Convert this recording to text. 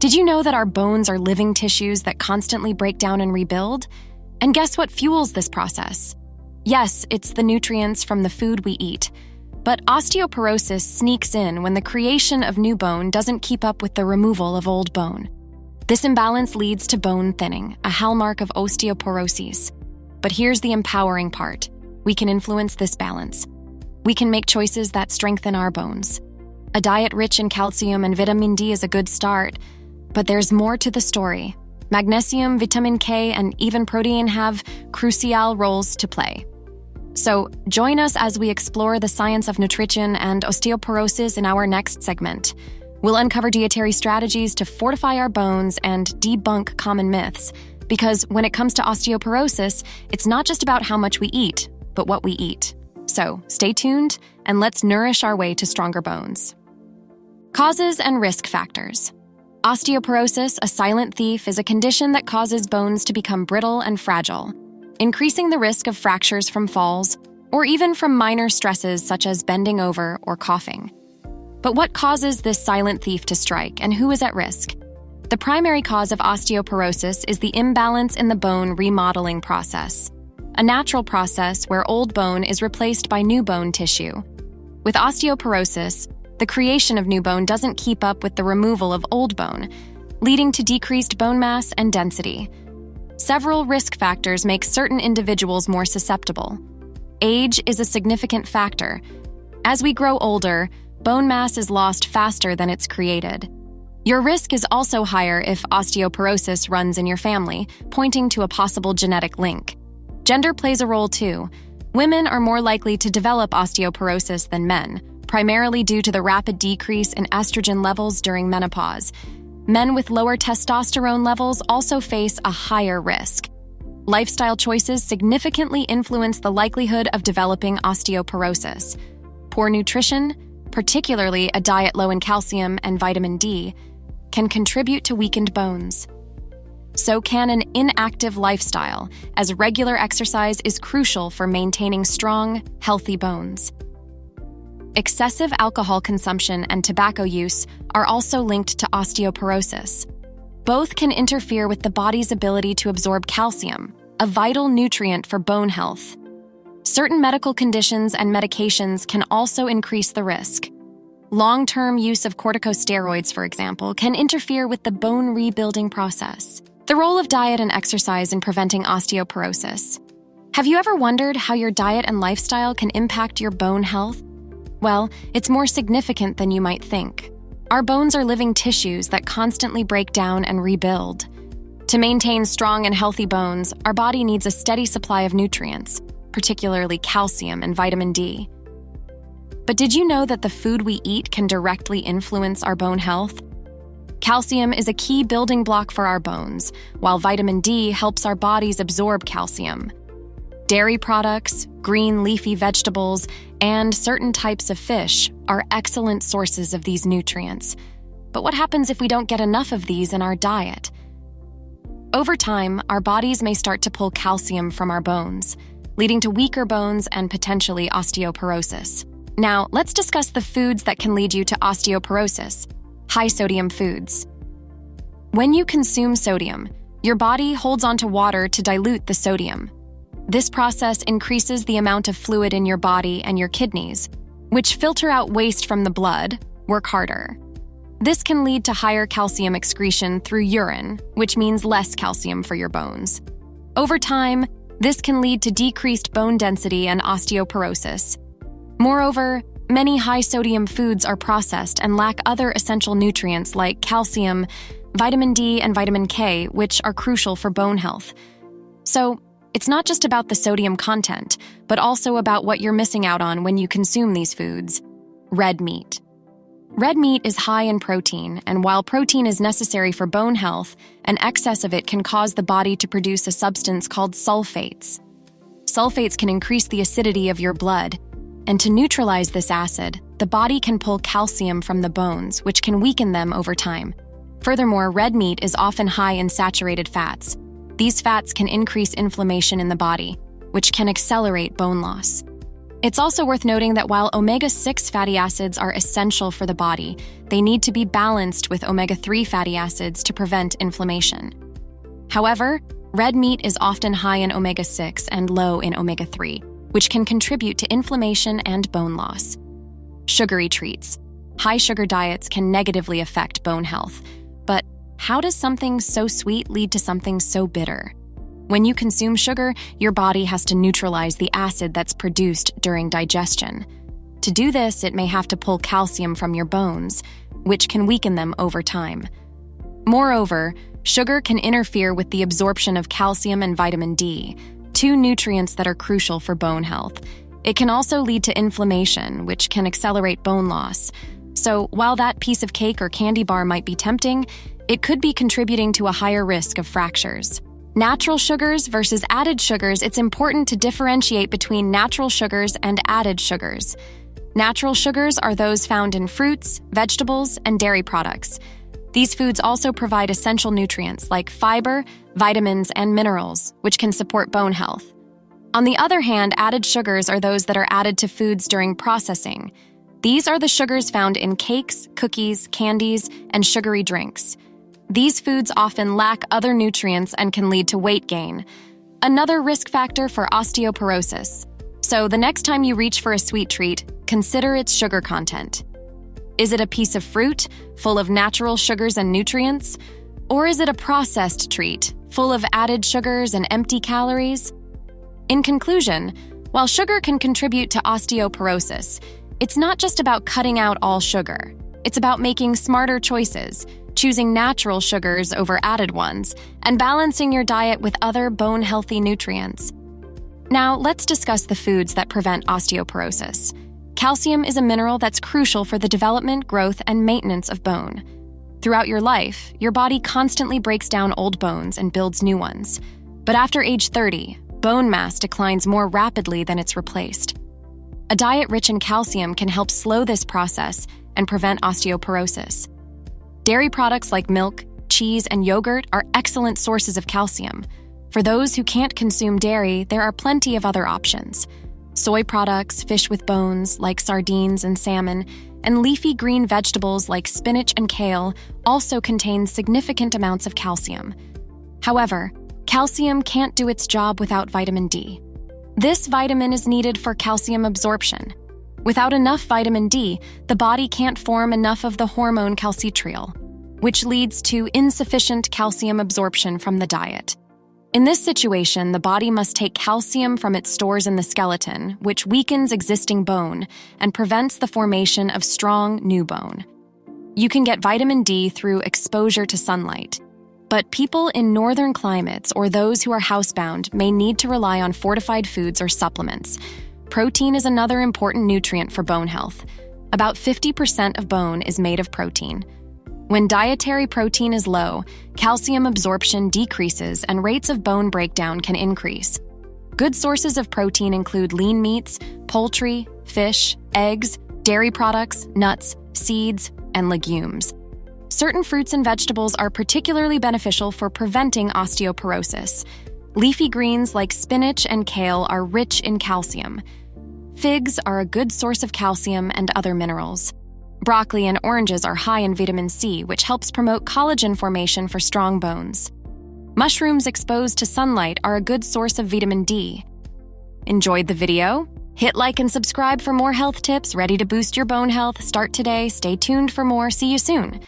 Did you know that our bones are living tissues that constantly break down and rebuild? And guess what fuels this process? Yes, it's the nutrients from the food we eat. But osteoporosis sneaks in when the creation of new bone doesn't keep up with the removal of old bone. This imbalance leads to bone thinning, a hallmark of osteoporosis. But here's the empowering part. We can influence this balance. We can make choices that strengthen our bones. A diet rich in calcium and vitamin D is a good start, but there's more to the story. Magnesium, vitamin K, and even protein have crucial roles to play. So join us as we explore the science of nutrition and osteoporosis in our next segment. We'll uncover dietary strategies to fortify our bones and debunk common myths, because when it comes to osteoporosis, it's not just about how much we eat, but what we eat. So stay tuned and let's nourish our way to stronger bones. Causes and risk factors. Osteoporosis, a silent thief, is a condition that causes bones to become brittle and fragile, increasing the risk of fractures from falls or even from minor stresses such as bending over or coughing. But what causes this silent thief to strike, and who is at risk? The primary cause of osteoporosis is the imbalance in the bone remodeling process, a natural process where old bone is replaced by new bone tissue. With osteoporosis, the creation of new bone doesn't keep up with the removal of old bone, leading to decreased bone mass and density. Several risk factors make certain individuals more susceptible. Age is a significant factor. As we grow older, bone mass is lost faster than it's created. Your risk is also higher if osteoporosis runs in your family, pointing to a possible genetic link. Gender plays a role too. Women are more likely to develop osteoporosis than men, primarily due to the rapid decrease in estrogen levels during menopause. Men with lower testosterone levels also face a higher risk. Lifestyle choices significantly influence the likelihood of developing osteoporosis. Poor nutrition, particularly a diet low in calcium and vitamin D, can contribute to weakened bones. So can an inactive lifestyle, as regular exercise is crucial for maintaining strong, healthy bones. Excessive alcohol consumption and tobacco use are also linked to osteoporosis. Both can interfere with the body's ability to absorb calcium, a vital nutrient for bone health. Certain medical conditions and medications can also increase the risk. Long-term use of corticosteroids, for example, can interfere with the bone rebuilding process. The role of diet and exercise in preventing osteoporosis. Have you ever wondered how your diet and lifestyle can impact your bone health? Well, it's more significant than you might think. Our bones are living tissues that constantly break down and rebuild. To maintain strong and healthy bones, our body needs a steady supply of nutrients, particularly calcium and vitamin D. But did you know that the food we eat can directly influence our bone health? Calcium is a key building block for our bones, while vitamin D helps our bodies absorb calcium. Dairy products, green leafy vegetables, and certain types of fish are excellent sources of these nutrients. But what happens if we don't get enough of these in our diet? Over time, our bodies may start to pull calcium from our bones, leading to weaker bones and potentially osteoporosis. Now, let's discuss the foods that can lead you to osteoporosis. High-sodium foods. When you consume sodium, your body holds onto water to dilute the sodium. This process increases the amount of fluid in your body and your kidneys, which filter out waste from the blood, work harder. This can lead to higher calcium excretion through urine, which means less calcium for your bones. Over time, this can lead to decreased bone density and osteoporosis. Moreover, many high-sodium foods are processed and lack other essential nutrients like calcium, vitamin D, and vitamin K, which are crucial for bone health. So, it's not just about the sodium content, but also about what you're missing out on when you consume these foods. Red meat. Red meat is high in protein, and while protein is necessary for bone health, an excess of it can cause the body to produce a substance called sulfates. Sulfates can increase the acidity of your blood, and to neutralize this acid, the body can pull calcium from the bones, which can weaken them over time. Furthermore, red meat is often high in saturated fats. These fats can increase inflammation in the body, which can accelerate bone loss. It's also worth noting that while omega-6 fatty acids are essential for the body, they need to be balanced with omega-3 fatty acids to prevent inflammation. However, red meat is often high in omega-6 and low in omega-3, which can contribute to inflammation and bone loss. Sugary treats. High sugar diets can negatively affect bone health. But how does something so sweet lead to something so bitter? When you consume sugar, your body has to neutralize the acid that's produced during digestion. To do this, it may have to pull calcium from your bones, which can weaken them over time. Moreover, sugar can interfere with the absorption of calcium and vitamin D, two nutrients that are crucial for bone health. It can also lead to inflammation, which can accelerate bone loss. So while that piece of cake or candy bar might be tempting, it could be contributing to a higher risk of fractures. Natural sugars versus added sugars. It's important to differentiate between natural sugars and added sugars. Natural sugars are those found in fruits, vegetables, and dairy products. These foods also provide essential nutrients like fiber, vitamins, and minerals, which can support bone health. On the other hand, added sugars are those that are added to foods during processing. These are the sugars found in cakes, cookies, candies, and sugary drinks. These foods often lack other nutrients and can lead to weight gain, another risk factor for osteoporosis. So the next time you reach for a sweet treat, consider its sugar content. Is it a piece of fruit full of natural sugars and nutrients? Or is it a processed treat full of added sugars and empty calories? In conclusion, while sugar can contribute to osteoporosis, it's not just about cutting out all sugar. It's about making smarter choices, choosing natural sugars over added ones, and balancing your diet with other bone-healthy nutrients. Now, let's discuss the foods that prevent osteoporosis. Calcium is a mineral that's crucial for the development, growth, and maintenance of bone. Throughout your life, your body constantly breaks down old bones and builds new ones. But after age 30, bone mass declines more rapidly than it's replaced. A diet rich in calcium can help slow this process and prevent osteoporosis. Dairy products like milk, cheese, and yogurt are excellent sources of calcium. For those who can't consume dairy, there are plenty of other options. Soy products, fish with bones like sardines and salmon, and leafy green vegetables like spinach and kale also contain significant amounts of calcium. However, calcium can't do its job without vitamin D. This vitamin is needed for calcium absorption. Without enough vitamin D, the body can't form enough of the hormone calcitriol, which leads to insufficient calcium absorption from the diet. In this situation, the body must take calcium from its stores in the skeleton, which weakens existing bone and prevents the formation of strong new bone. You can get vitamin D through exposure to sunlight, but people in northern climates or those who are housebound may need to rely on fortified foods or supplements. Protein is another important nutrient for bone health. About 50% of bone is made of protein. When dietary protein is low, calcium absorption decreases and rates of bone breakdown can increase. Good sources of protein include lean meats, poultry, fish, eggs, dairy products, nuts, seeds, and legumes. Certain fruits and vegetables are particularly beneficial for preventing osteoporosis. Leafy greens like spinach and kale are rich in calcium. Figs are a good source of calcium and other minerals. Broccoli and oranges are high in vitamin C, which helps promote collagen formation for strong bones. Mushrooms exposed to sunlight are a good source of vitamin D. Enjoyed the video? Hit like and subscribe for more health tips. Ready to boost your bone health? Start today. Stay tuned for more. See you soon.